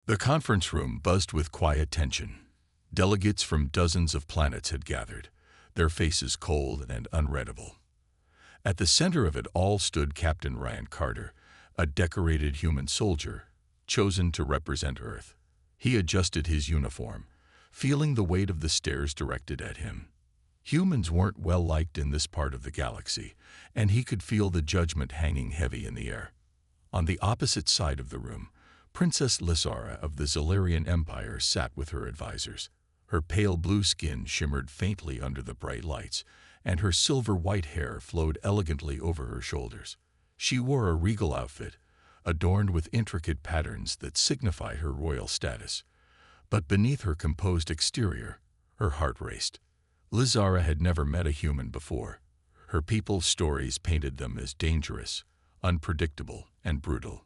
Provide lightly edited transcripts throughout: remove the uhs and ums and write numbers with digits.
The conference room buzzed with quiet tension. Delegates from dozens of planets had gathered, their faces cold and unreadable. At the center of it all stood Captain Ryan Carter, a decorated human soldier, chosen to represent Earth. He adjusted his uniform, feeling the weight of the stares directed at him. Humans weren't well liked in this part of the galaxy, and he could feel the judgment hanging heavy in the air. On the opposite side of the room, Princess Lysara of the Zolarian Empire sat with her advisors. Her pale blue skin shimmered faintly under the bright lights, and her silver-white hair flowed elegantly over her shoulders. She wore a regal outfit, adorned with intricate patterns that signified her royal status. But beneath her composed exterior, her heart raced. Lysara had never met a human before. Her people's stories painted them as dangerous, unpredictable, and brutal.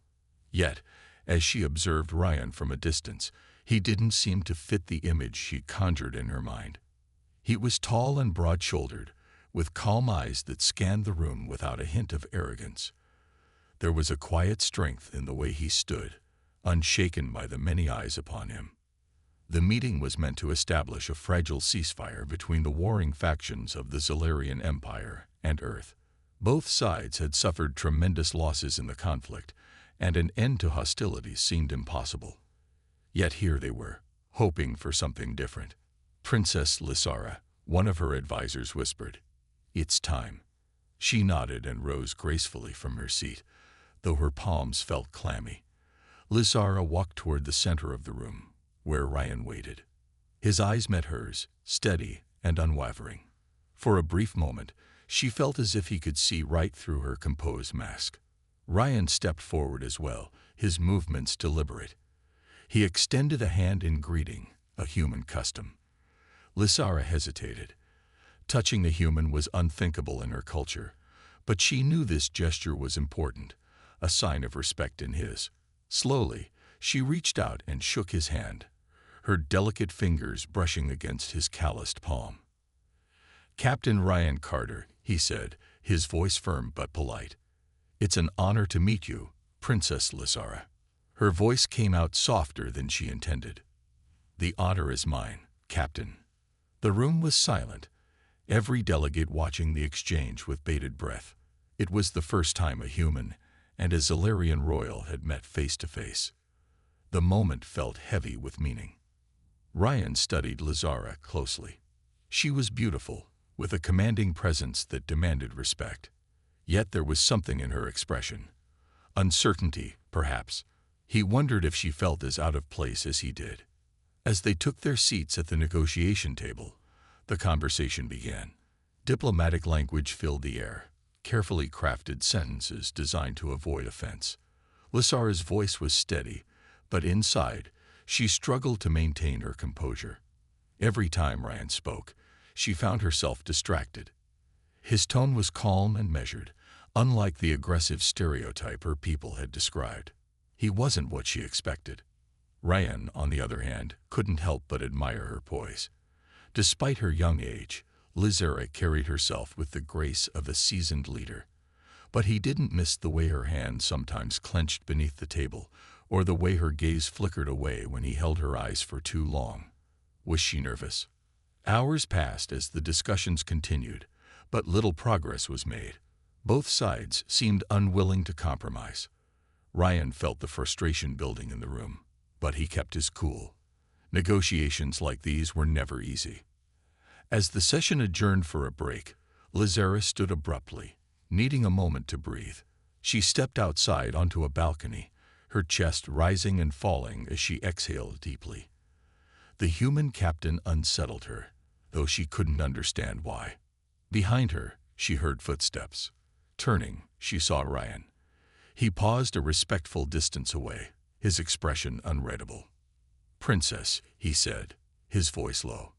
Yet, as she observed Ryan from a distance, he didn't seem to fit the image she conjured in her mind. He was tall and broad-shouldered, with calm eyes that scanned the room without a hint of arrogance. There was a quiet strength in the way he stood, unshaken by the many eyes upon him. The meeting was meant to establish a fragile ceasefire between the warring factions of the Zolarian Empire and Earth. Both sides had suffered tremendous losses in the conflict, and an end to hostilities seemed impossible. Yet here they were, hoping for something different. Princess Lysara, one of her advisors, whispered, "It's time." She nodded and rose gracefully from her seat, though her palms felt clammy. Lysara walked toward the center of the room, where Ryan waited. His eyes met hers, steady and unwavering. For a brief moment, she felt as if he could see right through her composed mask. Ryan stepped forward as well, his movements deliberate. He extended a hand in greeting, a human custom. Lysara hesitated. Touching the human was unthinkable in her culture, but she knew this gesture was important, a sign of respect in his. Slowly, she reached out and shook his hand, her delicate fingers brushing against his calloused palm. "Captain Ryan Carter," he said, his voice firm but polite. "It's an honor to meet you, Princess Lysara." Her voice came out softer than she intended. "The honor is mine, Captain." The room was silent, every delegate watching the exchange with bated breath. It was the first time a human and a Zolarian royal had met face to face. The moment felt heavy with meaning. Ryan studied Lysara closely. She was beautiful, with a commanding presence that demanded respect. Yet there was something in her expression. Uncertainty, perhaps. He wondered if she felt as out of place as he did. As they took their seats at the negotiation table, the conversation began. Diplomatic language filled the air, carefully crafted sentences designed to avoid offense. Lysara's voice was steady, but inside, she struggled to maintain her composure. Every time Ryan spoke, she found herself distracted. His tone was calm and measured, unlike the aggressive stereotype her people had described. He wasn't what she expected. Ryan, on the other hand, couldn't help but admire her poise. Despite her young age, Lysara carried herself with the grace of a seasoned leader. But he didn't miss the way her hands sometimes clenched beneath the table, or the way her gaze flickered away when he held her eyes for too long. Was she nervous? Hours passed as the discussions continued, but little progress was made. Both sides seemed unwilling to compromise. Ryan felt the frustration building in the room, but he kept his cool. Negotiations like these were never easy. As the session adjourned for a break, Lysara stood abruptly, needing a moment to breathe. She stepped outside onto a balcony, her chest rising and falling as she exhaled deeply. The human captain unsettled her, though she couldn't understand why. Behind her, she heard footsteps. Turning, she saw Ryan. He paused a respectful distance away, his expression unreadable. "Princess," he said, his voice low.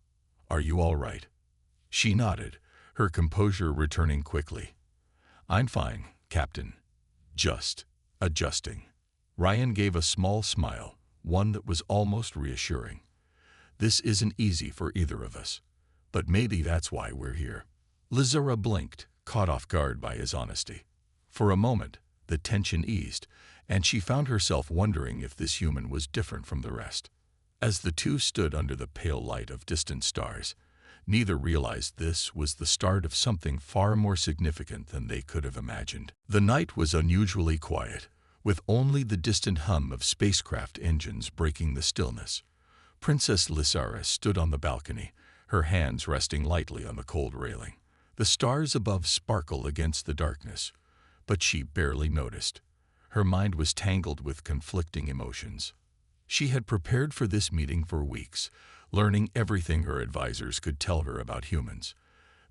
"Are you all right?" She nodded, her composure returning quickly. "I'm fine, Captain. Just adjusting." Ryan gave a small smile, one that was almost reassuring. "This isn't easy for either of us, but maybe that's why we're here." Lysara blinked, caught off guard by his honesty. For a moment, the tension eased, and she found herself wondering if this human was different from the rest. As the two stood under the pale light of distant stars, neither realized this was the start of something far more significant than they could have imagined. The night was unusually quiet, with only the distant hum of spacecraft engines breaking the stillness. Princess Lysara stood on the balcony, her hands resting lightly on the cold railing. The stars above sparkled against the darkness, but she barely noticed. Her mind was tangled with conflicting emotions. She had prepared for this meeting for weeks, learning everything her advisors could tell her about humans.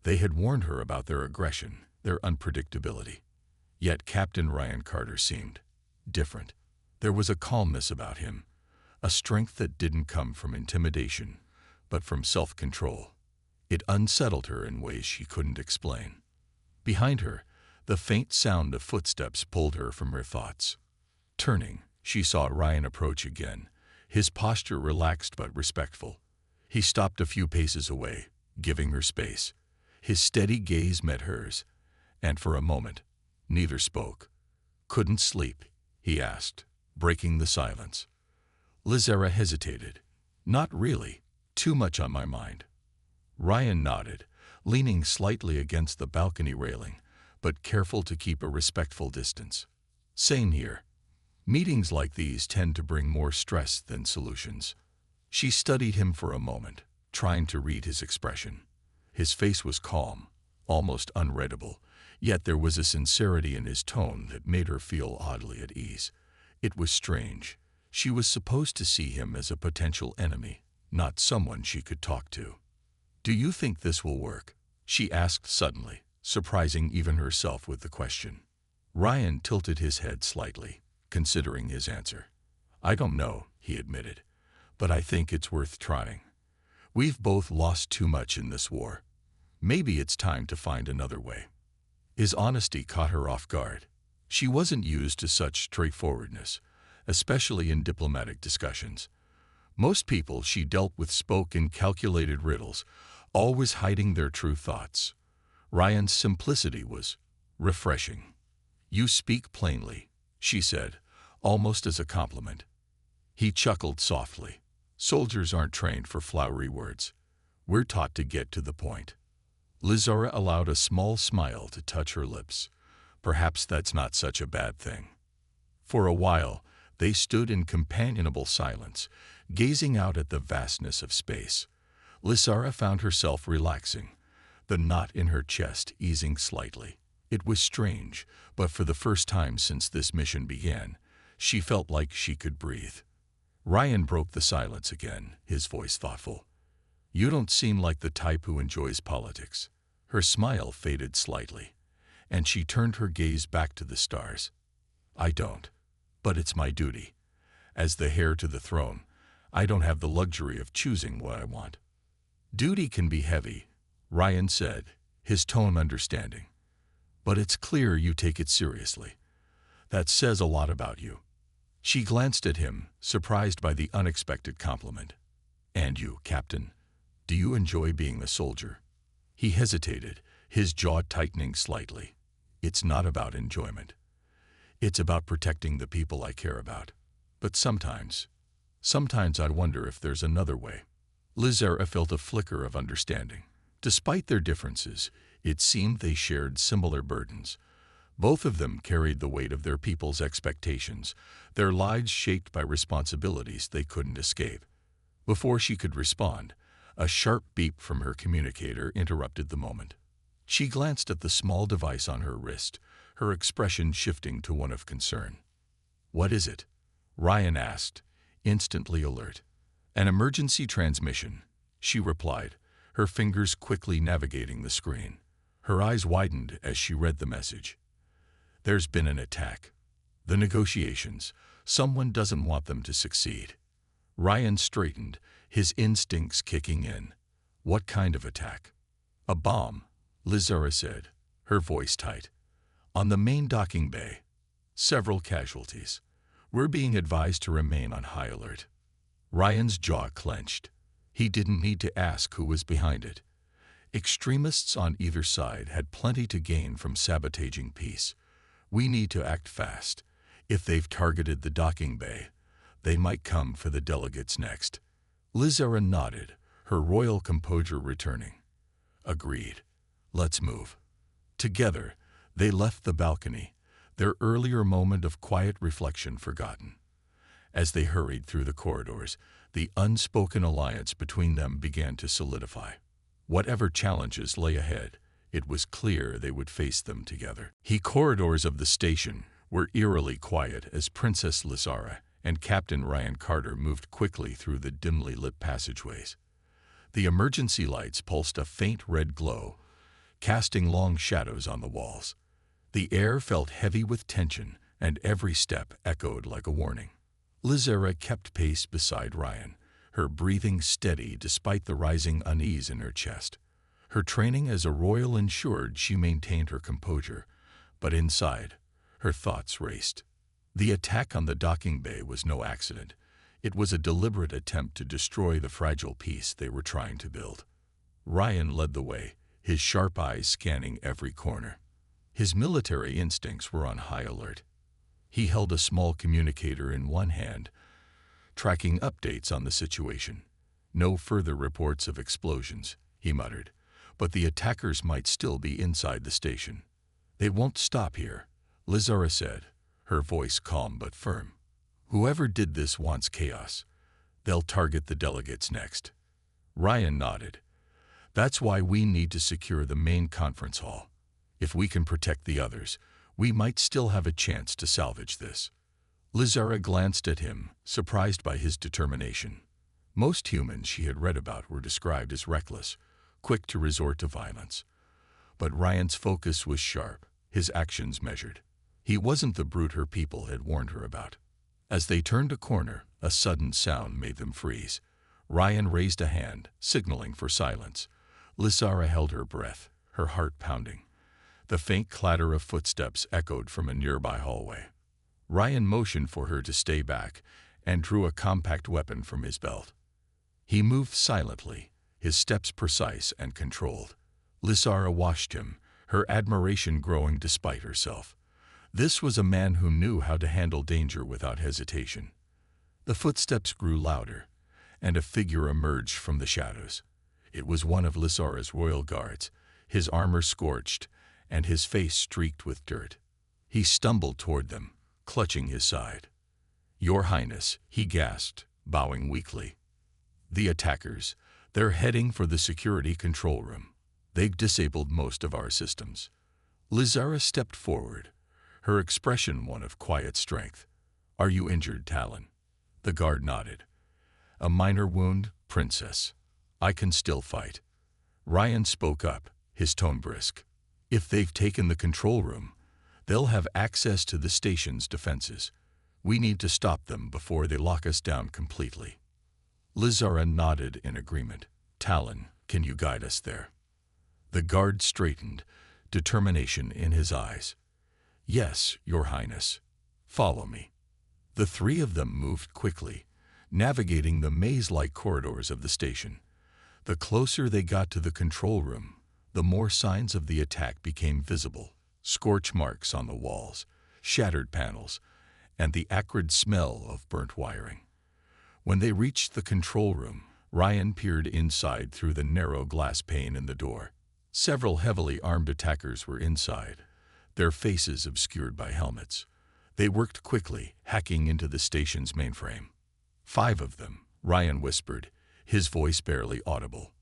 They had warned her about their aggression, their unpredictability. Yet Captain Ryan Carter seemed different. There was a calmness about him, a strength that didn't come from intimidation, but from self-control. It unsettled her in ways she couldn't explain. Behind her, the faint sound of footsteps pulled her from her thoughts. Turning, she saw Ryan approach again, his posture relaxed but respectful. He stopped a few paces away, giving her space. His steady gaze met hers, and for a moment, neither spoke. "Couldn't sleep?" he asked, breaking the silence. Lysara hesitated. "Not really. Too much on my mind." Ryan nodded, leaning slightly against the balcony railing, but careful to keep a respectful distance. "Same here. Meetings like these tend to bring more stress than solutions." She studied him for a moment, trying to read his expression. His face was calm, almost unreadable, yet there was a sincerity in his tone that made her feel oddly at ease. It was strange. She was supposed to see him as a potential enemy, not someone she could talk to. "Do you think this will work?" she asked suddenly, surprising even herself with the question. Ryan tilted his head slightly, considering his answer. "I don't know," he admitted, "but I think it's worth trying. We've both lost too much in this war. Maybe it's time to find another way." His honesty caught her off guard. She wasn't used to such straightforwardness, especially in diplomatic discussions. Most people she dealt with spoke in calculated riddles, always hiding their true thoughts. Ryan's simplicity was refreshing. "You speak plainly," she said, almost as a compliment. He chuckled softly. "Soldiers aren't trained for flowery words. We're taught to get to the point." Lysara allowed a small smile to touch her lips. Perhaps that's not such a bad thing. For a while, they stood in companionable silence, gazing out at the vastness of space. Lysara found herself relaxing, the knot in her chest easing slightly. It was strange, but for the first time since this mission began, she felt like she could breathe. Ryan broke the silence again, his voice thoughtful. "You don't seem like the type who enjoys politics." Her smile faded slightly, and she turned her gaze back to the stars. "I don't. But it's my duty. As the heir to the throne, I don't have the luxury of choosing what I want." "Duty can be heavy," Ryan said, his tone understanding. "But it's clear you take it seriously. That says a lot about you." She glanced at him, surprised by the unexpected compliment. "And you, Captain, do you enjoy being a soldier?" He hesitated, his jaw tightening slightly. "It's not about enjoyment. It's about protecting the people I care about. But sometimes I wonder if there's another way." Lysara felt a flicker of understanding. Despite their differences, it seemed they shared similar burdens. Both of them carried the weight of their people's expectations, their lives shaped by responsibilities they couldn't escape. Before she could respond, a sharp beep from her communicator interrupted the moment. She glanced at the small device on her wrist, her expression shifting to one of concern. "What is it?" Ryan asked, instantly alert. "An emergency transmission," she replied, her fingers quickly navigating the screen. Her eyes widened as she read the message. "There's been an attack. The negotiations. Someone doesn't want them to succeed." Ryan straightened, his instincts kicking in. "What kind of attack?" "A bomb," Lysara said, her voice tight. "On the main docking bay. Several casualties. We're being advised to remain on high alert." Ryan's jaw clenched. He didn't need to ask who was behind it. Extremists on either side had plenty to gain from sabotaging peace. "We need to act fast. If they've targeted the docking bay, they might come for the delegates next. Lizara nodded, her royal composure returning. Agreed. Let's move. Together, they left the balcony, their earlier moment of quiet reflection forgotten. As they hurried through the corridors, the unspoken alliance between them began to solidify. Whatever challenges lay ahead, it was clear they would face them together. The corridors of the station were eerily quiet as Princess Lizara and Captain Ryan Carter moved quickly through the dimly lit passageways. The emergency lights pulsed a faint red glow, casting long shadows on the walls. The air felt heavy with tension, and every step echoed like a warning. Lizara kept pace beside Ryan, her breathing steady despite the rising unease in her chest. Her training as a royal ensured she maintained her composure, but inside, her thoughts raced. The attack on the docking bay was no accident. It was a deliberate attempt to destroy the fragile peace they were trying to build. Ryan led the way, his sharp eyes scanning every corner. His military instincts were on high alert. He held a small communicator in one hand, tracking updates on the situation. No further reports of explosions, he muttered, but the attackers might still be inside the station. They won't stop here, Lizara said, her voice calm but firm. Whoever did this wants chaos. They'll target the delegates next. Ryan nodded. That's why we need to secure the main conference hall. If we can protect the others, we might still have a chance to salvage this. Lizara glanced at him, surprised by his determination. Most humans she had read about were described as reckless, quick to resort to violence. But Ryan's focus was sharp, his actions measured. He wasn't the brute her people had warned her about. As they turned a corner, a sudden sound made them freeze. Ryan raised a hand, signaling for silence. Lizara held her breath, her heart pounding. The faint clatter of footsteps echoed from a nearby hallway. Ryan motioned for her to stay back and drew a compact weapon from his belt. He moved silently, his steps precise and controlled. Lizara watched him, her admiration growing despite herself. This was a man who knew how to handle danger without hesitation. The footsteps grew louder, and a figure emerged from the shadows. It was one of Lizara's royal guards, his armor scorched, and his face streaked with dirt. He stumbled toward them, clutching his side. "Your Highness," he gasped, bowing weakly. "The attackers, they're heading for the security control room. They've disabled most of our systems." Lizara stepped forward, her expression one of quiet strength. "Are you injured, Talon?" The guard nodded. "A minor wound, Princess. I can still fight." Ryan spoke up, his tone brisk. "If they've taken the control room, they'll have access to the station's defenses. We need to stop them before they lock us down completely." Lizara nodded in agreement. "Talon, can you guide us there?" The guard straightened, determination in his eyes. "Yes, Your Highness. Follow me." The three of them moved quickly, navigating the maze-like corridors of the station. The closer they got to the control room, the more signs of the attack became visible. Scorch marks on the walls, shattered panels, and the acrid smell of burnt wiring. When they reached the control room, Ryan peered inside through the narrow glass pane in the door. Several heavily armed attackers were inside, their faces obscured by helmets. They worked quickly, hacking into the station's mainframe. 5 of them, Ryan whispered, his voice barely audible.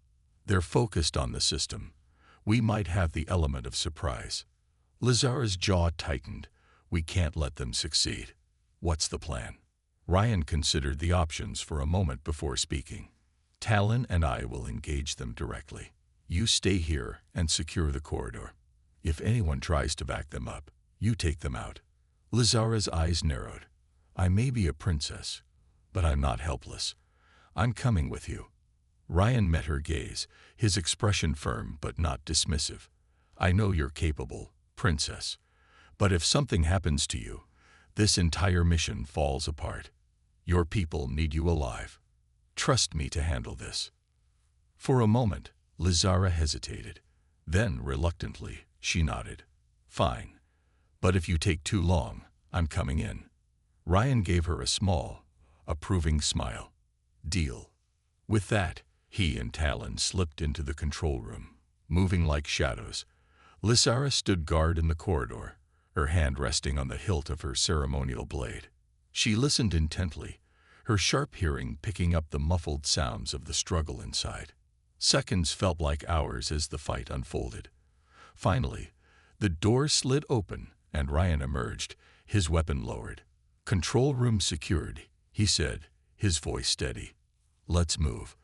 "They're focused on the system. We might have the element of surprise." Lizara's jaw tightened. "We can't let them succeed." "What's the plan?" Ryan considered the options for a moment before speaking. "Talon and I will engage them directly. You stay here and secure the corridor. If anyone tries to back them up, you take them out." Lizara's eyes narrowed. "I may be a princess, but I'm not helpless. I'm coming with you." Ryan met her gaze, his expression firm but not dismissive. "I know you're capable, Princess, but if something happens to you, this entire mission falls apart. Your people need you alive. Trust me to handle this." For a moment, Lizara hesitated. Then, reluctantly, she nodded. "Fine. But if you take too long, I'm coming in." Ryan gave her a small, approving smile. Deal. With that, he and Talon slipped into the control room, moving like shadows. Lysara stood guard in the corridor, her hand resting on the hilt of her ceremonial blade. She listened intently, her sharp hearing picking up the muffled sounds of the struggle inside. Seconds felt like hours as the fight unfolded. Finally, the door slid open and Ryan emerged, his weapon lowered. "Control room secured," he said, his voice steady. "Let's move.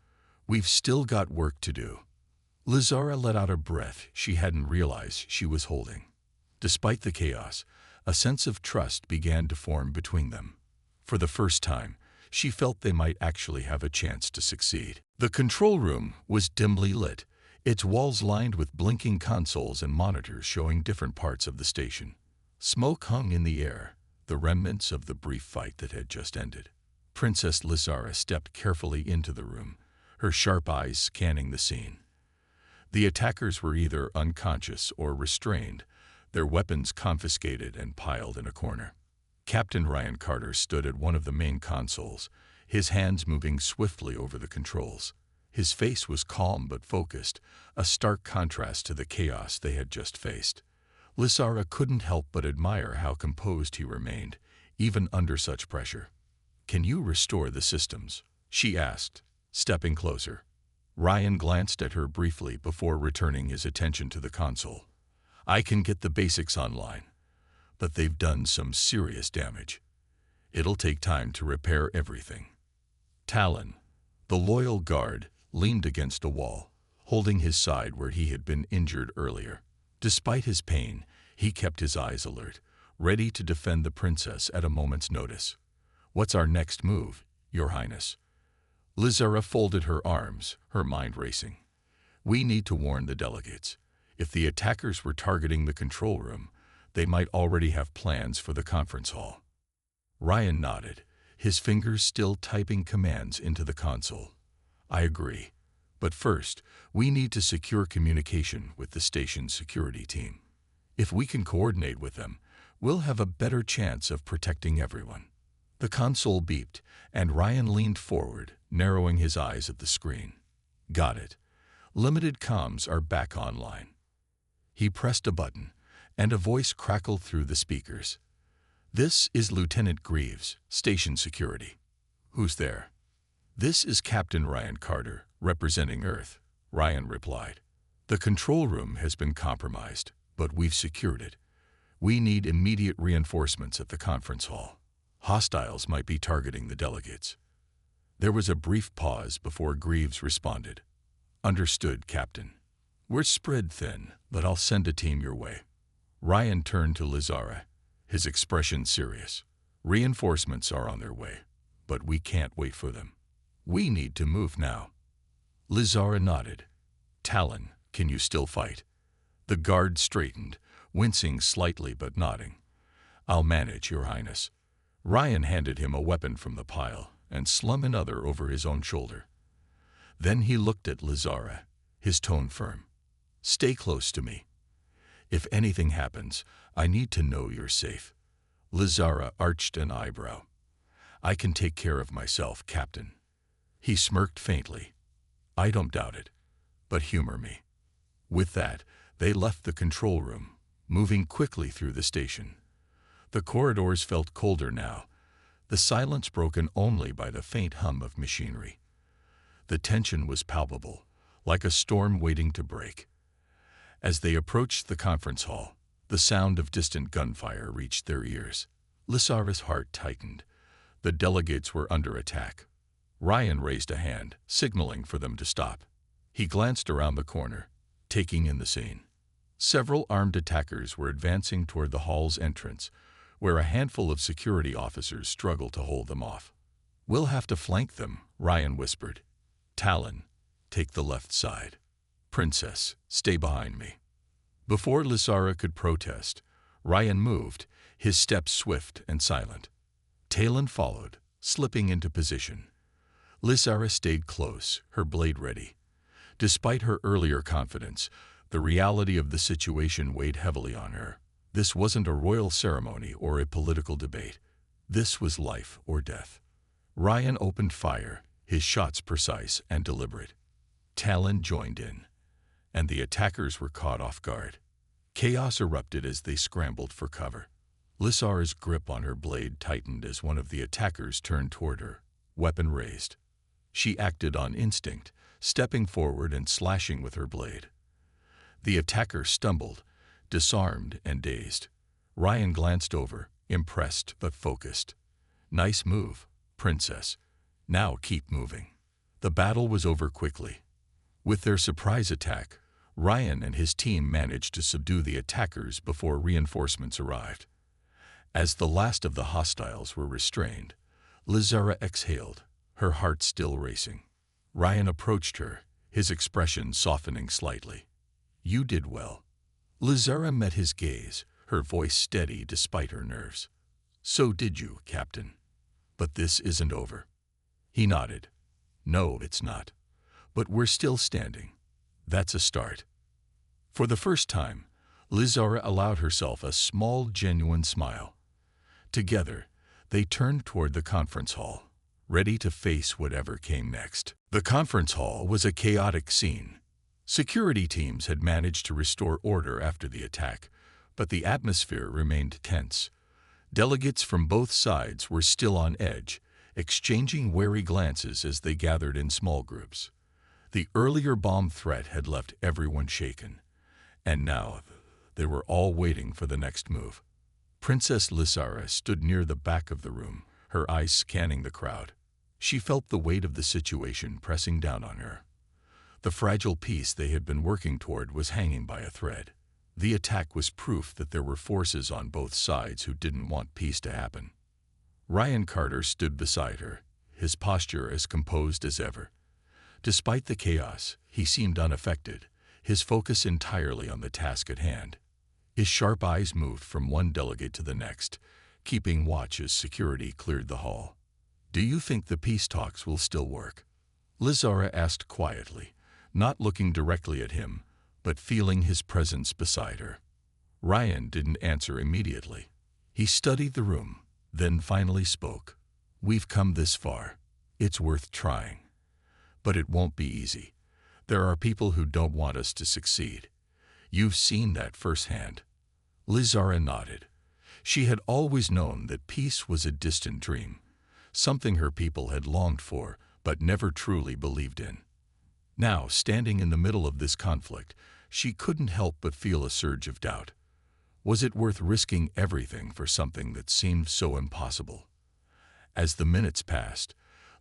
We've still got work to do." Lysara let out a breath she hadn't realized she was holding. Despite the chaos, a sense of trust began to form between them. For the first time, she felt they might actually have a chance to succeed. The control room was dimly lit, its walls lined with blinking consoles and monitors showing different parts of the station. Smoke hung in the air, the remnants of the brief fight that had just ended. Princess Lysara stepped carefully into the room, her sharp eyes scanning the scene. The attackers were either unconscious or restrained, their weapons confiscated and piled in a corner. Captain Ryan Carter stood at one of the main consoles, his hands moving swiftly over the controls. His face was calm but focused, a stark contrast to the chaos they had just faced. Lysara couldn't help but admire how composed he remained, even under such pressure. "Can you restore the systems?" she asked, stepping closer. Ryan glanced at her briefly before returning his attention to the console. "I can get the basics online, but they've done some serious damage. It'll take time to repair everything." Talon, the loyal guard, leaned against a wall, holding his side where he had been injured earlier. Despite his pain, he kept his eyes alert, ready to defend the princess at a moment's notice. "What's our next move, Your Highness?" Lysara folded her arms, her mind racing. "We need to warn the delegates. If the attackers were targeting the control room, they might already have plans for the conference hall." Ryan nodded, his fingers still typing commands into the console. "I agree. But first, we need to secure communication with the station's security team. If we can coordinate with them, we'll have a better chance of protecting everyone." The console beeped, and Ryan leaned forward, narrowing his eyes at the screen. "Got it. Limited comms are back online." He pressed a button, and a voice crackled through the speakers. "This is Lieutenant Greaves, Station Security." "Who's there?" "This is Captain Ryan Carter, representing Earth," Ryan replied. "The control room has been compromised, but we've secured it. We need immediate reinforcements at the conference hall. Hostiles might be targeting the delegates." There was a brief pause before Greaves responded. "Understood, Captain. We're spread thin, but I'll send a team your way." Ryan turned to Lysara, his expression serious. "Reinforcements are on their way, but we can't wait for them. We need to move now." Lysara nodded. "Talon, can you still fight?" The guard straightened, wincing slightly but nodding. "I'll manage, Your Highness." Ryan handed him a weapon from the pile and slung another over his own shoulder. Then he looked at Lysara, his tone firm. "Stay close to me. If anything happens, I need to know you're safe." Lysara arched an eyebrow. "I can take care of myself, Captain." He smirked faintly. "I don't doubt it, but humor me." With that, they left the control room, moving quickly through the station. The corridors felt colder now, the silence broken only by the faint hum of machinery. The tension was palpable, like a storm waiting to break. As they approached the conference hall, the sound of distant gunfire reached their ears. Lysara's heart tightened. The delegates were under attack. Ryan raised a hand, signaling for them to stop. He glanced around the corner, taking in the scene. Several armed attackers were advancing toward the hall's entrance, where a handful of security officers struggled to hold them off. "We'll have to flank them," Ryan whispered. "Talon, take the left side. Princess, stay behind me." Before Lysara could protest, Ryan moved, his steps swift and silent. Talon followed, slipping into position. Lysara stayed close, her blade ready. Despite her earlier confidence, the reality of the situation weighed heavily on her. This wasn't a royal ceremony or a political debate. This was life or death. Ryan opened fire, his shots precise and deliberate. Talon joined in, and the attackers were caught off guard. Chaos erupted as they scrambled for cover. Lysara's grip on her blade tightened as one of the attackers turned toward her, weapon raised. She acted on instinct, stepping forward and slashing with her blade. The attacker stumbled, disarmed and dazed. Ryan glanced over, impressed but focused. "Nice move, Princess. Now keep moving." The battle was over quickly. With their surprise attack, Ryan and his team managed to subdue the attackers before reinforcements arrived. As the last of the hostiles were restrained, Lysara exhaled, her heart still racing. Ryan approached her, his expression softening slightly. "You did well." Lysara met his gaze, her voice steady despite her nerves. "So did you, Captain. But this isn't over." He nodded. "No, it's not. But we're still standing. That's a start." For the first time, Lysara allowed herself a small, genuine smile. Together, they turned toward the conference hall, ready to face whatever came next. The conference hall was a chaotic scene. Security teams had managed to restore order after the attack, but the atmosphere remained tense. Delegates from both sides were still on edge, exchanging wary glances as they gathered in small groups. The earlier bomb threat had left everyone shaken, and now they were all waiting for the next move. Princess Lysara stood near the back of the room, her eyes scanning the crowd. She felt the weight of the situation pressing down on her. The fragile peace they had been working toward was hanging by a thread. The attack was proof that there were forces on both sides who didn't want peace to happen. Ryan Carter stood beside her, his posture as composed as ever. Despite the chaos, he seemed unaffected, his focus entirely on the task at hand. His sharp eyes moved from one delegate to the next, keeping watch as security cleared the hall. "Do you think the peace talks will still work?" Lysara asked quietly, not looking directly at him, but feeling his presence beside her. Ryan didn't answer immediately. He studied the room, then finally spoke. "We've come this far. It's worth trying. But it won't be easy. There are people who don't want us to succeed. You've seen that firsthand." Lysara nodded. She had always known that peace was a distant dream, something her people had longed for but never truly believed in. Now, standing in the middle of this conflict, she couldn't help but feel a surge of doubt. Was it worth risking everything for something that seemed so impossible? As the minutes passed,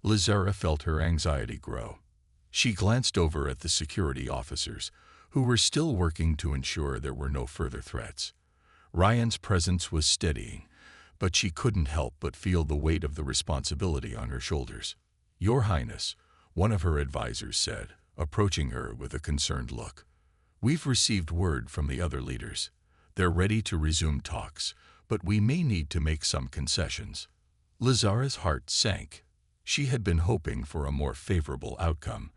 Lysara felt her anxiety grow. She glanced over at the security officers, who were still working to ensure there were no further threats. Ryan's presence was steadying, but she couldn't help but feel the weight of the responsibility on her shoulders. "Your Highness," one of her advisors said, approaching her with a concerned look. "We've received word from the other leaders. They're ready to resume talks, but we may need to make some concessions." Lysara's heart sank. She had been hoping for a more favorable outcome,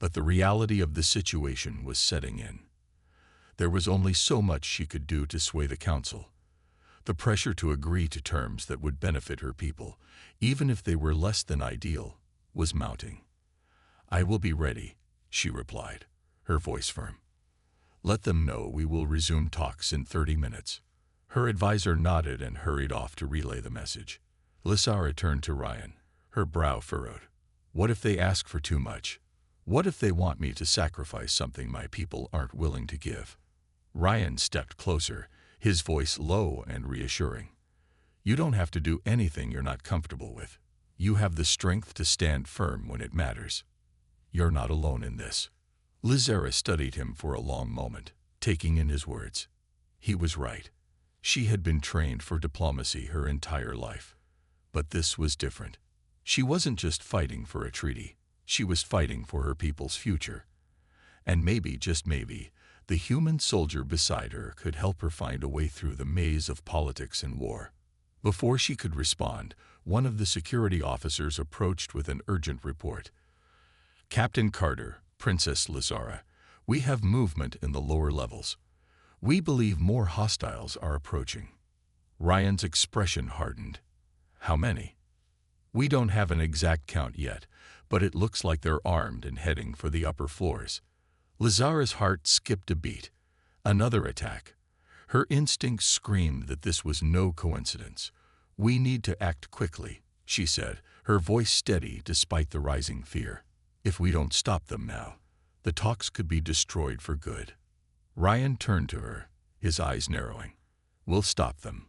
but the reality of the situation was setting in. There was only so much she could do to sway the council. The pressure to agree to terms that would benefit her people, even if they were less than ideal, was mounting. "I will be ready," she replied, her voice firm. "Let them know we will resume talks in 30 minutes. Her advisor nodded and hurried off to relay the message. Lysara turned to Ryan, her brow furrowed. "What if they ask for too much? What if they want me to sacrifice something my people aren't willing to give?" Ryan stepped closer, his voice low and reassuring. "You don't have to do anything you're not comfortable with. You have the strength to stand firm when it matters. You're not alone in this." Lysara studied him for a long moment, taking in his words. He was right. She had been trained for diplomacy her entire life. But this was different. She wasn't just fighting for a treaty. She was fighting for her people's future. And maybe, just maybe, the human soldier beside her could help her find a way through the maze of politics and war. Before she could respond, one of the security officers approached with an urgent report. "Captain Carter, Princess Lysara, we have movement in the lower levels. We believe more hostiles are approaching." Ryan's expression hardened. How many? We don't have an exact count yet, but it looks like they're armed and heading for the upper floors. Lizara's heart skipped a beat. Another attack. Her instincts screamed that this was no coincidence. We need to act quickly, she said, her voice steady despite the rising fear. If we don't stop them now, the talks could be destroyed for good. Ryan turned to her, his eyes narrowing. We'll stop them.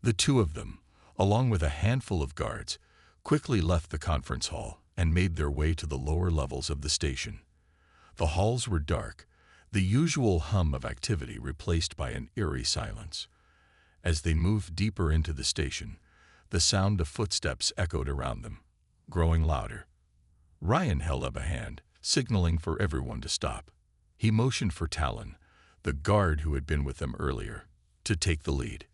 The two of them, along with a handful of guards, quickly left the conference hall and made their way to the lower levels of the station. The halls were dark, the usual hum of activity replaced by an eerie silence. As they moved deeper into the station, the sound of footsteps echoed around them, growing louder. Ryan held up a hand, signaling for everyone to stop. He motioned for Talon, the guard who had been with them earlier, to take the lead.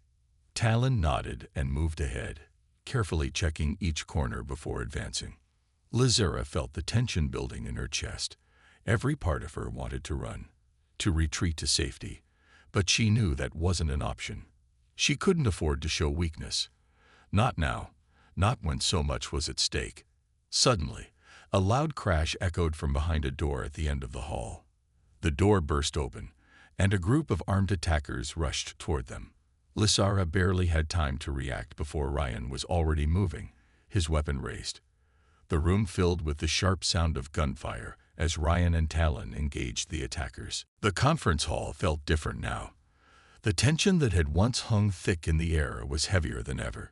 Talon nodded and moved ahead, carefully checking each corner before advancing. Lizara felt the tension building in her chest. Every part of her wanted to run, to retreat to safety, but she knew that wasn't an option. She couldn't afford to show weakness. Not now, not when so much was at stake. Suddenly, a loud crash echoed from behind a door at the end of the hall. The door burst open, and a group of armed attackers rushed toward them. Lizara barely had time to react before Ryan was already moving, his weapon raised. The room filled with the sharp sound of gunfire as Ryan and Talon engaged the attackers. The conference hall felt different now. The tension that had once hung thick in the air was heavier than ever.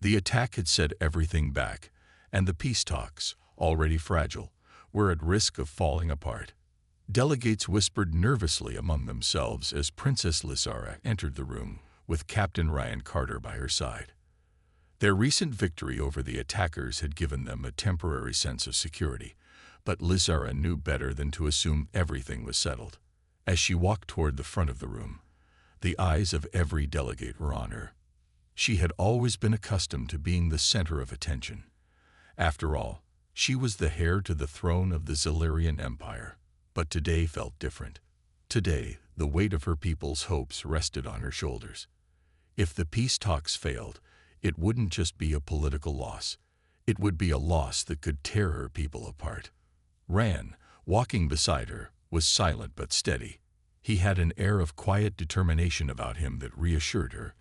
The attack had set everything back, and the peace talks, already fragile, were at risk of falling apart. Delegates whispered nervously among themselves as Princess Lizara entered the room with Captain Ryan Carter by her side. Their recent victory over the attackers had given them a temporary sense of security, but Lizara knew better than to assume everything was settled. As she walked toward the front of the room, the eyes of every delegate were on her. She had always been accustomed to being the center of attention. After all, she was the heir to the throne of the Zilarian Empire, but today felt different. Today, the weight of her people's hopes rested on her shoulders. If the peace talks failed, it wouldn't just be a political loss. It would be a loss that could tear her people apart. Ryan, walking beside her, was silent but steady. He had an air of quiet determination about him that reassured her,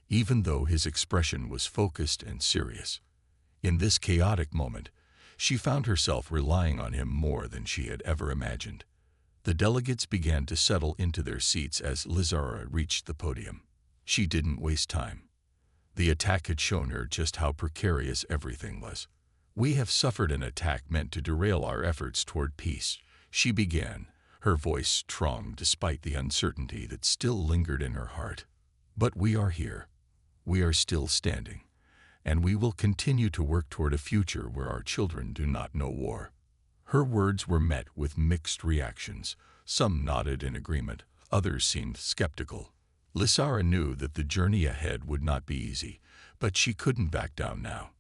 even though his expression was focused and serious. In this chaotic moment, she found herself relying on him more than she had ever imagined. The delegates began to settle into their seats as Lizara reached the podium. She didn't waste time. The attack had shown her just how precarious everything was. "We have suffered an attack meant to derail our efforts toward peace," she began, her voice strong despite the uncertainty that still lingered in her heart. "But we are here. We are still standing, and we will continue to work toward a future where our children do not know war." Her words were met with mixed reactions. Some nodded in agreement, others seemed skeptical. Lizara knew that the journey ahead would not be easy, but she couldn't back down now.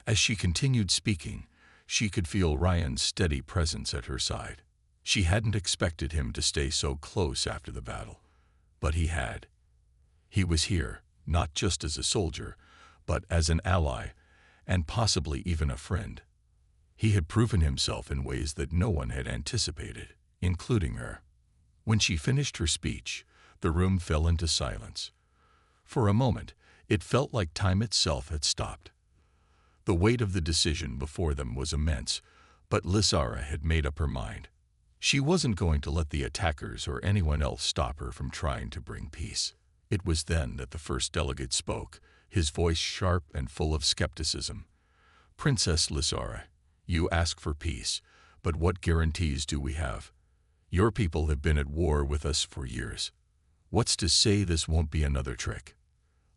As she continued speaking, she could feel Ryan's steady presence at her side. She hadn't expected him to stay so close after the battle, but he had. He was here, not just as a soldier, but as an ally, and possibly even a friend. He had proven himself in ways that no one had anticipated, including her. When she finished her speech, the room fell into silence. For a moment, it felt like time itself had stopped. The weight of the decision before them was immense, but Lizara had made up her mind. She wasn't going to let the attackers or anyone else stop her from trying to bring peace. It was then that the first delegate spoke, his voice sharp and full of skepticism. "Princess Lizara, you ask for peace, but what guarantees do we have? Your people have been at war with us for years. What's to say this won't be another trick?"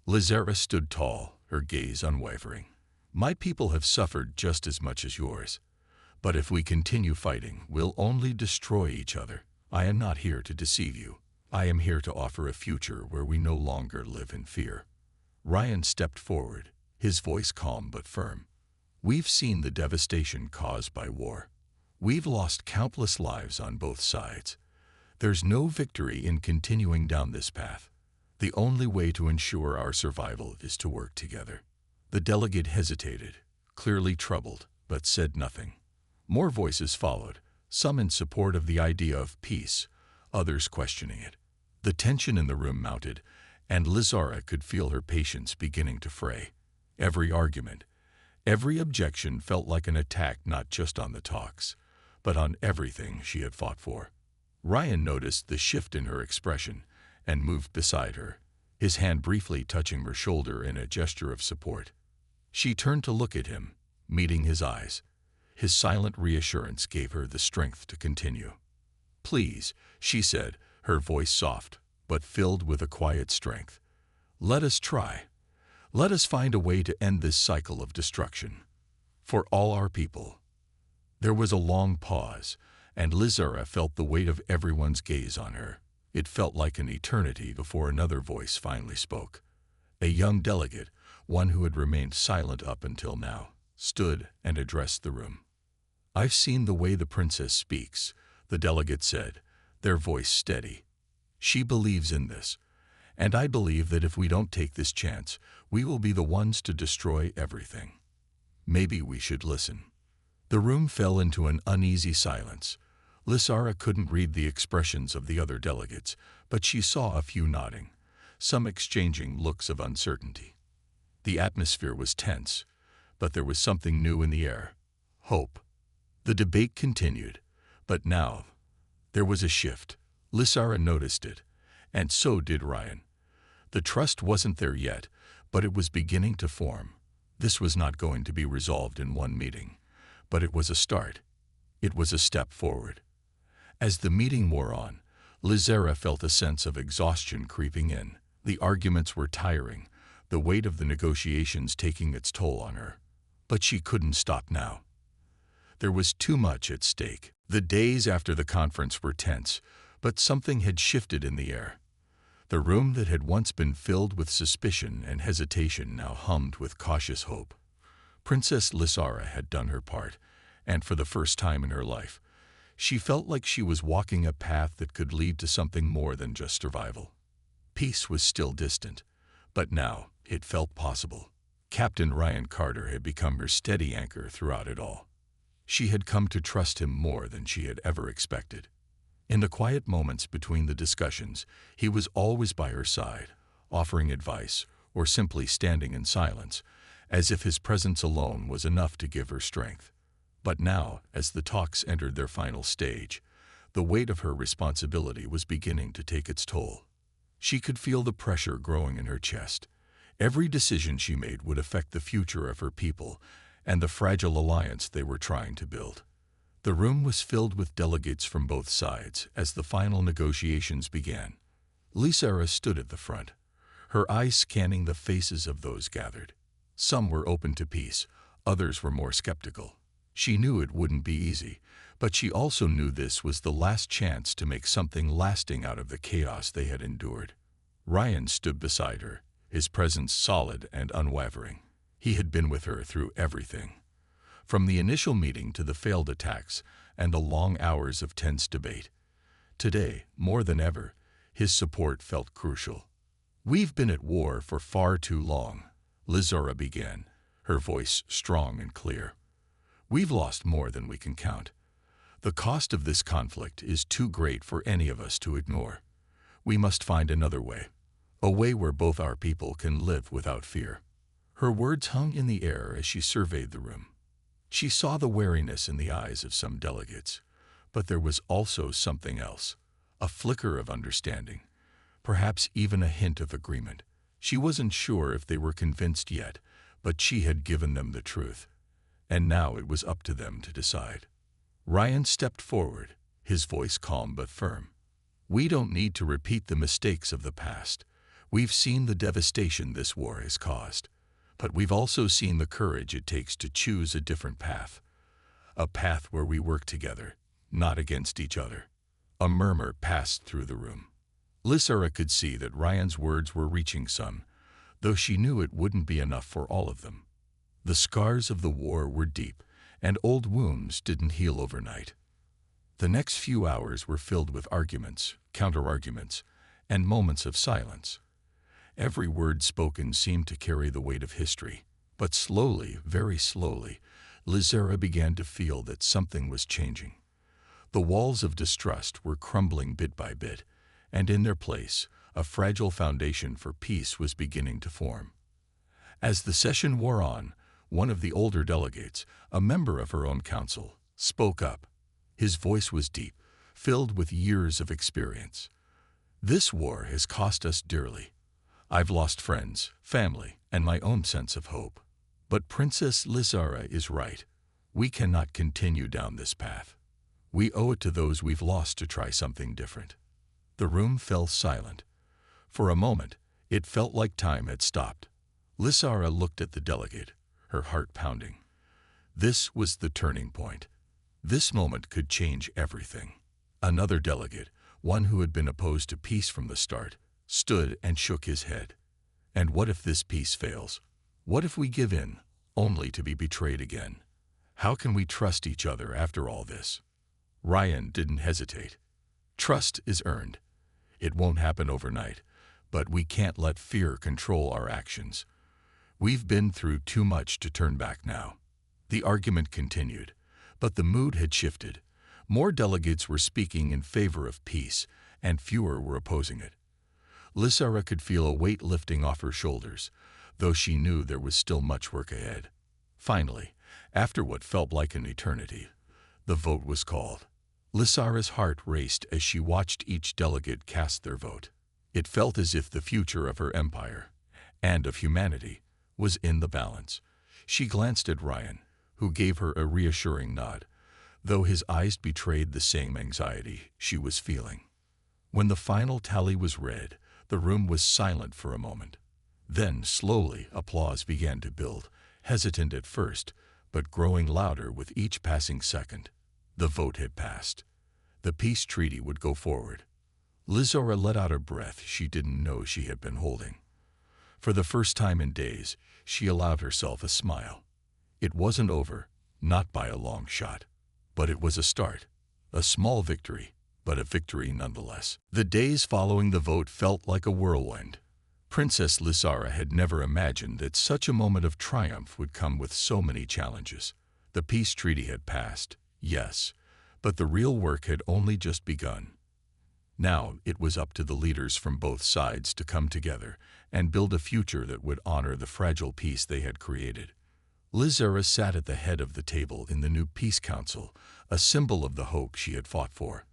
Lizara stood tall, her gaze unwavering. "My people have suffered just as much as yours. But if we continue fighting, we'll only destroy each other. I am not here to deceive you. I am here to offer a future where we no longer live in fear." Ryan stepped forward, his voice calm but firm. "We've seen the devastation caused by war. We've lost countless lives on both sides. There's no victory in continuing down this path. The only way to ensure our survival is to work together. The delegate hesitated, clearly troubled, but said nothing. More voices followed, some in support of the idea of peace, others questioning it. The tension in the room mounted, and Lizara could feel her patience beginning to fray. Every argument, every objection felt like an attack not just on the talks, but on everything she had fought for. Ryan noticed the shift in her expression and moved beside her, his hand briefly touching her shoulder in a gesture of support. She turned to look at him, meeting his eyes. His silent reassurance gave her the strength to continue. "Please," she said, her voice soft, but filled with a quiet strength. "Let us try. Let us find a way to end this cycle of destruction. For all our people." There was a long pause, and Lizara felt the weight of everyone's gaze on her. It felt like an eternity before another voice finally spoke. A young delegate, one who had remained silent up until now, stood and addressed the room. "I've seen the way the princess speaks," the delegate said, their voice steady. "She believes in this, and I believe that if we don't take this chance, we will be the ones to destroy everything. Maybe we should listen." The room fell into an uneasy silence. Lizara couldn't read the expressions of the other delegates, but she saw a few nodding, some exchanging looks of uncertainty. The atmosphere was tense, but there was something new in the air: hope. The debate continued, but now there was a shift. Lizara noticed it, and so did Ryan. The trust wasn't there yet, but it was beginning to form. This was not going to be resolved in one meeting, but it was a start. It was a step forward. As the meeting wore on, Lizara felt a sense of exhaustion creeping in. The arguments were tiring, the weight of the negotiations taking its toll on her. But she couldn't stop now. There was too much at stake. The days after the conference were tense, but something had shifted in the air. The room that had once been filled with suspicion and hesitation now hummed with cautious hope. Princess Lizara had done her part, and for the first time in her life, she felt like she was walking a path that could lead to something more than just survival. Peace was still distant, but now it felt possible. Captain Ryan Carter had become her steady anchor throughout it all. She had come to trust him more than she had ever expected. In the quiet moments between the discussions, he was always by her side, offering advice or simply standing in silence, as if his presence alone was enough to give her strength. But now, as the talks entered their final stage, the weight of her responsibility was beginning to take its toll. She could feel the pressure growing in her chest. Every decision she made would affect the future of her people and the fragile alliance they were trying to build. The room was filled with delegates from both sides as the final negotiations began. Lizara stood at the front, her eyes scanning the faces of those gathered. Some were open to peace, others were more skeptical. She knew it wouldn't be easy, but she also knew this was the last chance to make something lasting out of the chaos they had endured. Ryan stood beside her, his presence solid and unwavering. He had been with her through everything, from the initial meeting to the failed attacks and the long hours of tense debate. Today, more than ever, his support felt crucial. "We've been at war for far too long," Lizara began, her voice strong and clear. "We've lost more than we can count. The cost of this conflict is too great for any of us to ignore. We must find another way, a way where both our people can live without fear." Her words hung in the air as she surveyed the room. She saw the wariness in the eyes of some delegates, but there was also something else, a flicker of understanding, perhaps even a hint of agreement. She wasn't sure if they were convinced yet, but she had given them the truth, and now it was up to them to decide. Ryan stepped forward, his voice calm but firm. "We don't need to repeat the mistakes of the past. We've seen the devastation this war has caused. But we've also seen the courage it takes to choose a different path. A path where we work together, not against each other." A murmur passed through the room. Lizara could see that Ryan's words were reaching some, though she knew it wouldn't be enough for all of them. The scars of the war were deep, and old wounds didn't heal overnight. The next few hours were filled with arguments, counter-arguments, and moments of silence. Every word spoken seemed to carry the weight of history. But slowly, very slowly, Lizara began to feel that something was changing. The walls of distrust were crumbling bit by bit, and in their place, a fragile foundation for peace was beginning to form. As the session wore on, one of the older delegates, a member of her own council, spoke up. His voice was deep, filled with years of experience. "This war has cost us dearly. I've lost friends, family, and my own sense of hope. But Princess Lizara is right. We cannot continue down this path. We owe it to those we've lost to try something different." The room fell silent. For a moment, it felt like time had stopped. Lizara looked at the delegate, her heart pounding. This was the turning point. This moment could change everything. Another delegate, one who had been opposed to peace from the start, stood and shook his head. "And what if this peace fails? What if we give in, only to be betrayed again? How can we trust each other after all this?" Ryan didn't hesitate. "Trust is earned. It won't happen overnight, but we can't let fear control our actions. We've been through too much to turn back now." The argument continued, but the mood had shifted. More delegates were speaking in favor of peace, and fewer were opposing it. Lizara could feel a weight lifting off her shoulders, though she knew there was still much work ahead. Finally, after what felt like an eternity, the vote was called. Lizara's heart raced as she watched each delegate cast their vote. It felt as if the future of her empire, and of humanity, was in the balance. She glanced at Ryan, who gave her a reassuring nod, though his eyes betrayed the same anxiety she was feeling. When the final tally was read, the room was silent for a moment. Then, slowly, applause began to build, hesitant at first, but growing louder with each passing second. The vote had passed. The peace treaty would go forward. Lizara let out a breath she didn't know she had been holding. For the first time in days, she allowed herself a smile. It wasn't over, not by a long shot. But it was a start. A small victory, but a victory nonetheless. The days following the vote felt like a whirlwind. Princess Lizara had never imagined that such a moment of triumph would come with so many challenges. The peace treaty had passed, yes, but the real work had only just begun. Now it was up to the leaders from both sides to come together and build a future that would honor the fragile peace they had created. Lizara sat at the head of the table in the new Peace Council, a symbol of the hope she had fought for.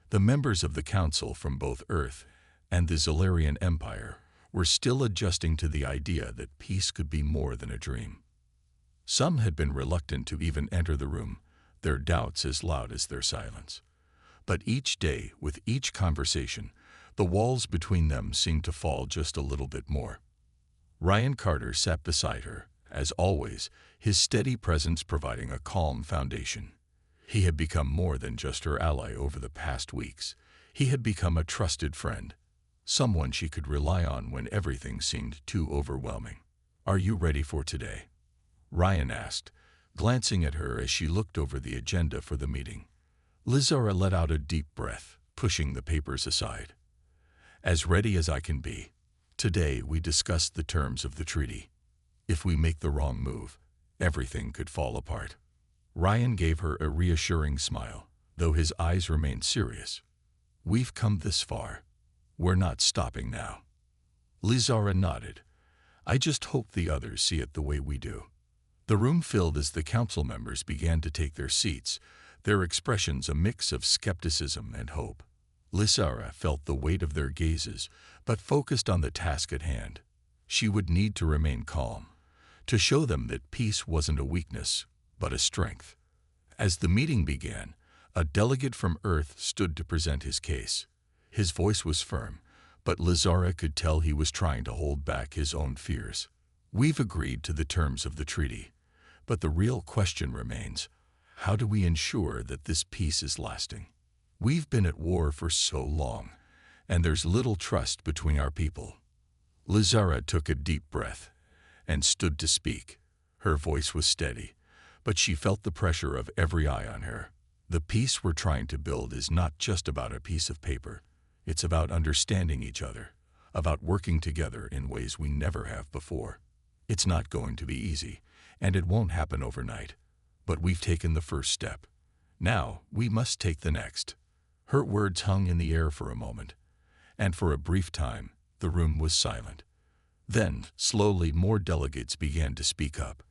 The members of the council from both Earth and the Zolarian Empire were still adjusting to the idea that peace could be more than a dream. Some had been reluctant to even enter the room, their doubts as loud as their silence. But each day, with each conversation, the walls between them seemed to fall just a little bit more. Ryan Carter sat beside her, as always, his steady presence providing a calm foundation. He had become more than just her ally over the past weeks. He had become a trusted friend, someone she could rely on when everything seemed too overwhelming. "Are you ready for today?" Ryan asked, glancing at her as she looked over the agenda for the meeting. Lizara let out a deep breath, pushing the papers aside. "As ready as I can be. Today we discussed the terms of the treaty. If we make the wrong move, everything could fall apart." Ryan gave her a reassuring smile, though his eyes remained serious. "We've come this far. We're not stopping now." Lizara nodded. "I just hope the others see it the way we do." The room filled as the council members began to take their seats, their expressions a mix of skepticism and hope. Lizara felt the weight of their gazes, but focused on the task at hand. She would need to remain calm, to show them that peace wasn't a weakness, but a strength. As the meeting began, a delegate from Earth stood to present his case. His voice was firm, but Lizara could tell he was trying to hold back his own fears. "We've agreed to the terms of the treaty, but the real question remains, how do we ensure that this peace is lasting? We've been at war for so long, and there's little trust between our people." Lizara took a deep breath and stood to speak. Her voice was steady, but she felt the pressure of every eye on her. "The peace we're trying to build is not just about a piece of paper. It's about understanding each other, about working together in ways we never have before. It's not going to be easy, and it won't happen overnight. But we've taken the first step. Now, we must take the next." Her words hung in the air for a moment, and for a brief time, the room was silent. Then, slowly, more delegates began to speak up.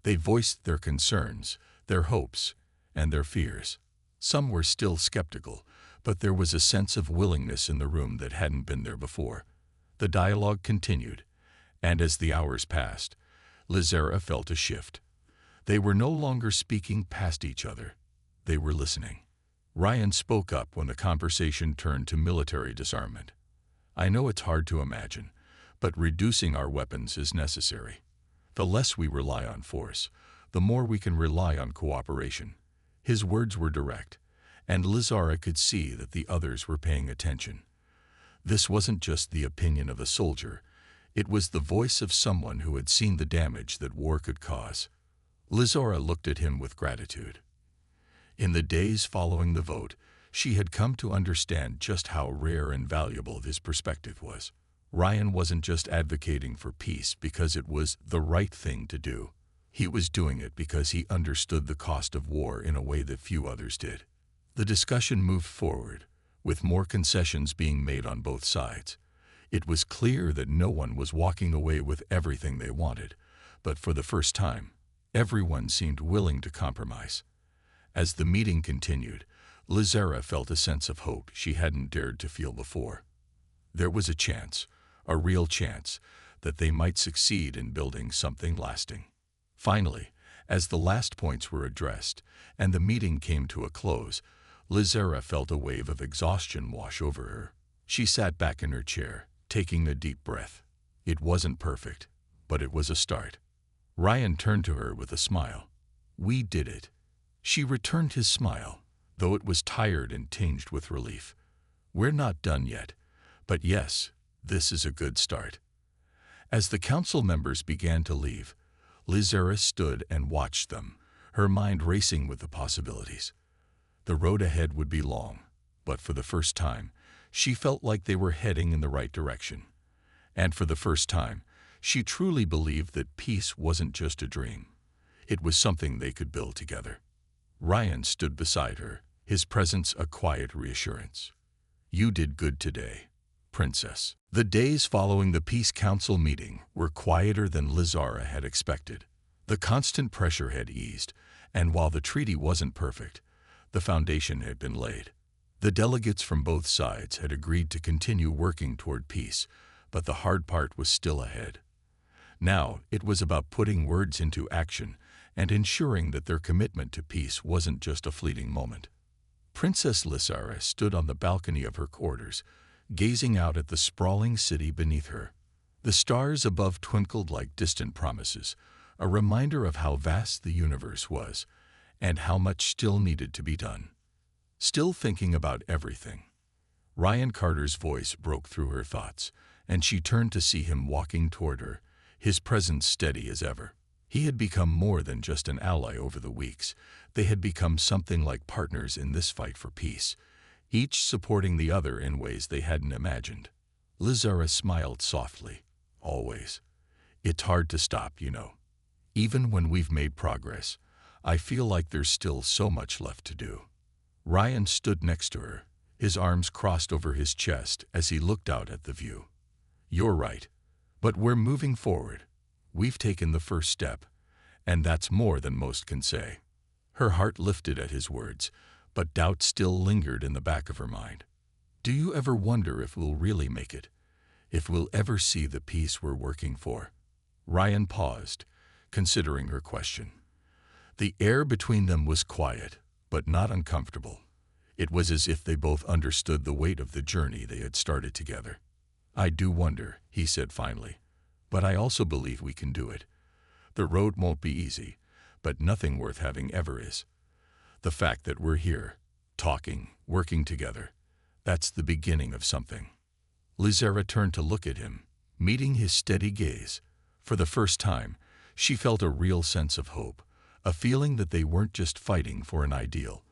They voiced their concerns, their hopes, and their fears. Some were still skeptical, but there was a sense of willingness in the room that hadn't been there before. The dialogue continued, and as the hours passed, Lizera felt a shift. They were no longer speaking past each other. They were listening. Ryan spoke up when the conversation turned to military disarmament. "I know it's hard to imagine, but reducing our weapons is necessary. The less we rely on force, the more we can rely on cooperation." His words were direct, and Lizara could see that the others were paying attention. This wasn't just the opinion of a soldier, it was the voice of someone who had seen the damage that war could cause. Lizara looked at him with gratitude. In the days following the vote, she had come to understand just how rare and valuable this perspective was. Ryan wasn't just advocating for peace because it was the right thing to do. He was doing it because he understood the cost of war in a way that few others did. The discussion moved forward, with more concessions being made on both sides. It was clear that no one was walking away with everything they wanted, but for the first time, everyone seemed willing to compromise. As the meeting continued, Lizera felt a sense of hope she hadn't dared to feel before. There was a chance, a real chance, that they might succeed in building something lasting. Finally, as the last points were addressed and the meeting came to a close, Lizera felt a wave of exhaustion wash over her. She sat back in her chair, taking a deep breath. It wasn't perfect, but it was a start. Ryan turned to her with a smile. "We did it." She returned his smile, though it was tired and tinged with relief. "We're not done yet, but yes, this is a good start." As the council members began to leave, Lizera stood and watched them, her mind racing with the possibilities. The road ahead would be long, but for the first time, she felt like they were heading in the right direction. And for the first time, she truly believed that peace wasn't just a dream. It was something they could build together. Ryan stood beside her, his presence a quiet reassurance. "You did good today, Princess." The days following the Peace Council meeting were quieter than Lizara had expected. The constant pressure had eased, and while the treaty wasn't perfect, the foundation had been laid. The delegates from both sides had agreed to continue working toward peace, but the hard part was still ahead. Now, it was about putting words into action and ensuring that their commitment to peace wasn't just a fleeting moment. Princess Lizara stood on the balcony of her quarters, gazing out at the sprawling city beneath her. The stars above twinkled like distant promises, a reminder of how vast the universe was and how much still needed to be done. Still thinking about everything. Ryan Carter's voice broke through her thoughts, and she turned to see him walking toward her, his presence steady as ever. He had become more than just an ally over the weeks. They had become something like partners in this fight for peace, each supporting the other in ways they hadn't imagined. Lizara smiled softly. "Always. It's hard to stop, you know. Even when we've made progress, I feel like there's still so much left to do." Ryan stood next to her, his arms crossed over his chest as he looked out at the view. "You're right. But we're moving forward. We've taken the first step, and that's more than most can say." Her heart lifted at his words, but doubt still lingered in the back of her mind. "Do you ever wonder if we'll really make it? If we'll ever see the peace we're working for?" Ryan paused, considering her question. The air between them was quiet, but not uncomfortable. It was as if they both understood the weight of the journey they had started together. "I do wonder," he said finally, "but I also believe we can do it. The road won't be easy, but nothing worth having ever is. The fact that we're here, talking, working together, that's the beginning of something." Lizera turned to look at him, meeting his steady gaze. For the first time, she felt a real sense of hope, a feeling that they weren't just fighting for an ideal.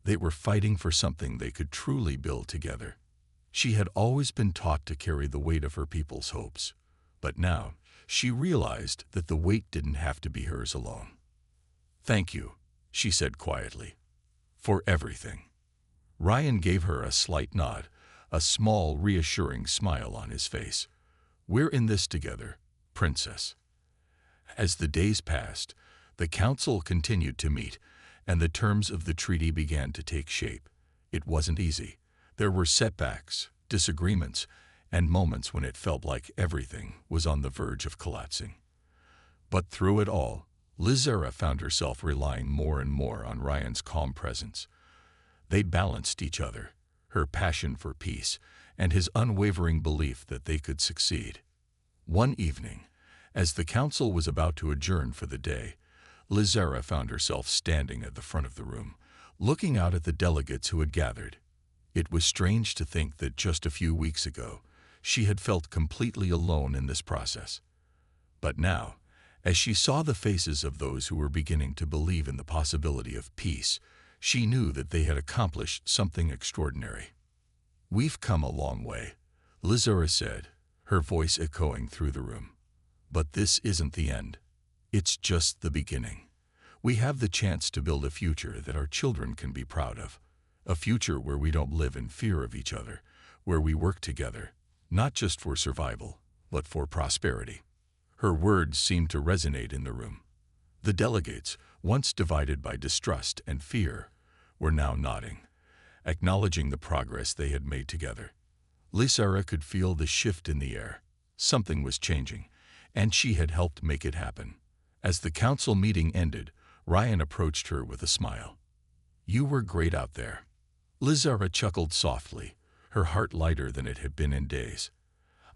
They were fighting for something they could truly build together. She had always been taught to carry the weight of her people's hopes, but now she realized that the weight didn't have to be hers alone. "Thank you," she said quietly, "for everything." Ryan gave her a slight nod, a small, reassuring smile on his face. "We're in this together, Princess." As the days passed, the council continued to meet, and the terms of the treaty began to take shape. It wasn't easy. There were setbacks, disagreements, and moments when it felt like everything was on the verge of collapsing. But through it all, Lizera found herself relying more and more on Ryan's calm presence. They balanced each other, her passion for peace and his unwavering belief that they could succeed. One evening, as the council was about to adjourn for the day, Lizera found herself standing at the front of the room, looking out at the delegates who had gathered. It was strange to think that just a few weeks ago, she had felt completely alone in this process. But now, as she saw the faces of those who were beginning to believe in the possibility of peace, she knew that they had accomplished something extraordinary. "We've come a long way," Lizera said, her voice echoing through the room. "But this isn't the end. It's just the beginning. We have the chance to build a future that our children can be proud of. A future where we don't live in fear of each other, where we work together, not just for survival, but for prosperity." Her words seemed to resonate in the room. The delegates, once divided by distrust and fear, were now nodding, acknowledging the progress they had made together. Lizera could feel the shift in the air. Something was changing, and she had helped make it happen. As the council meeting ended, Ryan approached her with a smile. "You were great out there." Lizera chuckled softly, her heart lighter than it had been in days.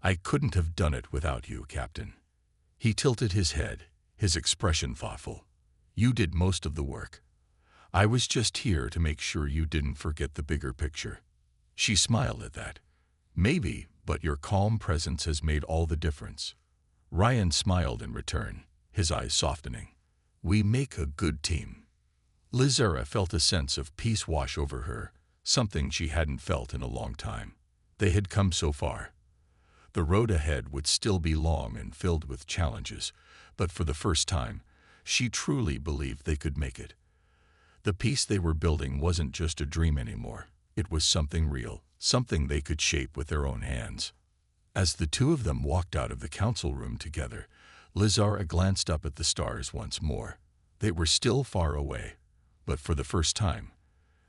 "I couldn't have done it without you, Captain." He tilted his head, his expression thoughtful. "You did most of the work. I was just here to make sure you didn't forget the bigger picture." She smiled at that. "Maybe, but your calm presence has made all the difference." Ryan smiled in return, his eyes softening. "We make a good team." Lizera felt a sense of peace wash over her, something she hadn't felt in a long time. They had come so far. The road ahead would still be long and filled with challenges, but for the first time, she truly believed they could make it. The peace they were building wasn't just a dream anymore. It was something real, something they could shape with their own hands. As the two of them walked out of the council room together, Lizera glanced up at the stars once more. They were still far away, but for the first time,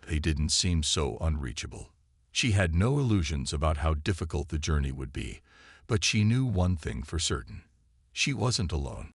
they didn't seem so unreachable. She had no illusions about how difficult the journey would be, but she knew one thing for certain. She wasn't alone.